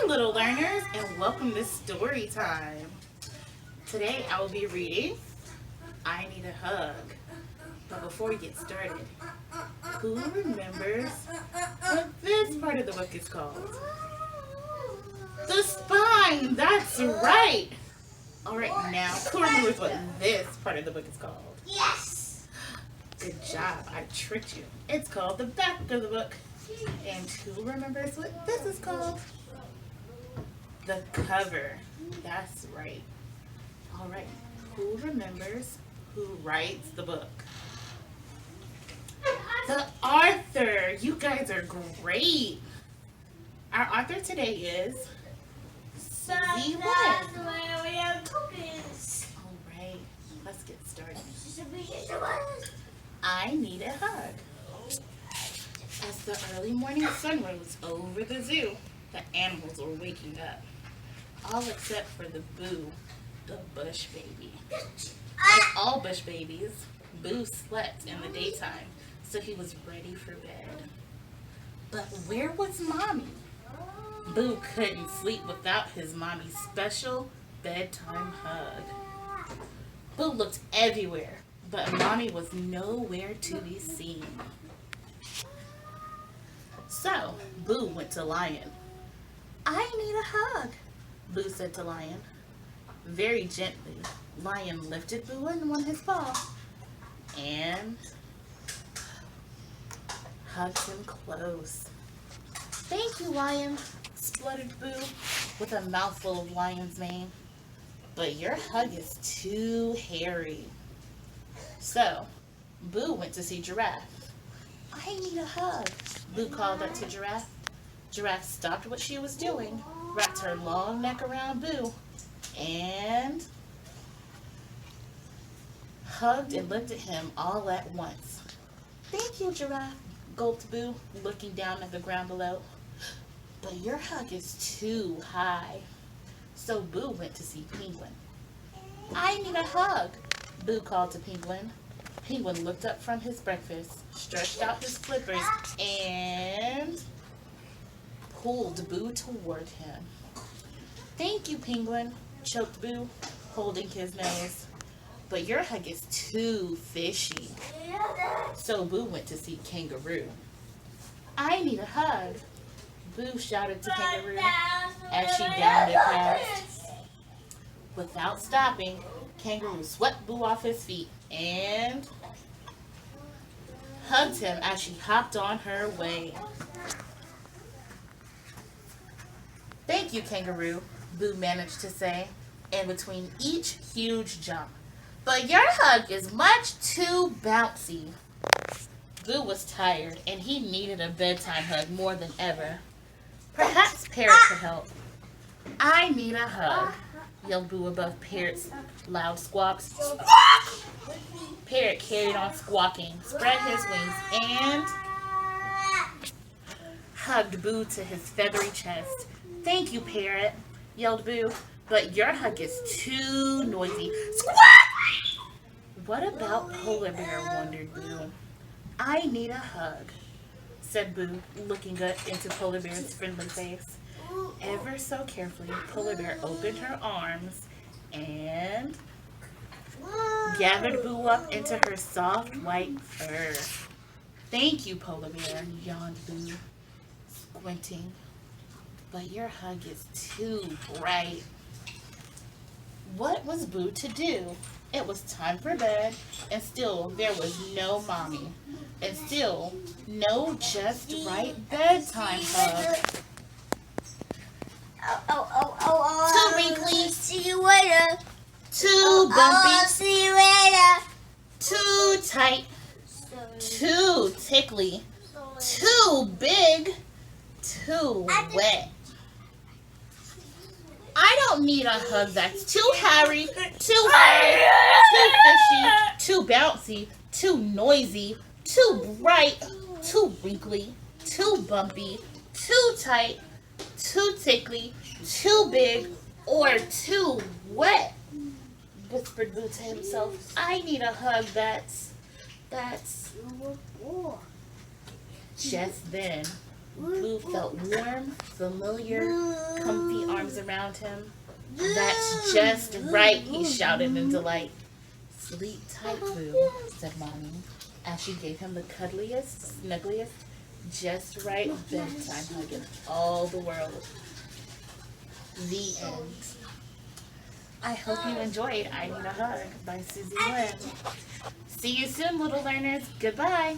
little learners, and welcome to story time. Today I will be reading I Need a Hug. But before we get started, who remembers what this part of the book is called? The spine! That's right! Alright, now who remembers what this part of the book is called? Yes! Good job, I tricked you. It's called the back of the book. And who remembers what this is called? The cover. That's right. Alright, who remembers who writes the book? The author. You guys are great. Our author today is Suzy Wynn. Alright, let's get started. I Need a Hug. As the early morning sun rose over the zoo, the animals were waking up. All except for the Boo, the bush baby. Like all bush babies, Boo slept in the daytime, so he was ready for bed. But where was Mommy? Boo couldn't sleep without his mommy's special bedtime hug. Boo looked everywhere, but Mommy was nowhere to be seen. So, Boo went to Lion. I need a hug, Boo said to Lion. Very gently, Lion lifted Boo in on his paw and hugged him close. Thank you, Lion, spluttered Boo with a mouthful of Lion's mane. But your hug is too hairy. So, Boo went to see Giraffe. I need a hug, Boo called up to Giraffe. Giraffe stopped what she was doing, wrapped her long neck around Boo, and hugged and looked at him all at once. Thank you, Giraffe, gulped Boo, looking down at the ground below. But your hug is too high. So Boo went to see Penguin. I need a hug, Boo called to Penguin. Penguin looked up from his breakfast, stretched out his flippers, and pulled Boo toward him. Thank you, Penguin, choked Boo, holding his nose. But your hug is too fishy. So Boo went to see Kangaroo. I need a hug, Boo shouted to Kangaroo as she bounded past. Without stopping, Kangaroo swept Boo off his feet and hugged him as she hopped on her way. Thank you, Kangaroo, Boo managed to say, in between each huge jump. But your hug is much too bouncy. Boo was tired, and he needed a bedtime hug more than ever. Perhaps Parrot could help. I need a hug, yelled Boo above Parrot's loud squawks. Parrot carried on squawking, spread his wings, and hugged Boo to his feathery chest. Thank you, Parrot, yelled Boo, but your hug is too noisy. Squawk! What about Polar Bear, wondered Boo. I need a hug, said Boo, looking up into Polar Bear's friendly face. Ever so carefully, Polar Bear opened her arms and gathered Boo up into her soft white fur. Thank you, Polar Bear, yawned Boo, squinting. But your hug is too bright. What was Boo to do? It was time for bed, and still there was no Mommy. And still, no just right bedtime hug. Too wrinkly. See you later. Too bumpy. See you later. Too tight. Too tickly. Too big. Too wet. I don't need a hug that's too hairy, too hard, too fishy, too bouncy, too noisy, too bright, too wrinkly, too bumpy, too tight, too tickly, too big, or too wet, whispered Boo to himself. I need a hug that's... Just then, Boo felt warm, familiar, comfy arms around him. That's just right, he shouted in delight. Sleep tight, Boo, said Mommy, as she gave him the cuddliest, snuggliest, just right bedtime hug in all the world. The end. I hope you enjoyed I Need a Hug by Susie Lynn. See you soon, little learners. Goodbye.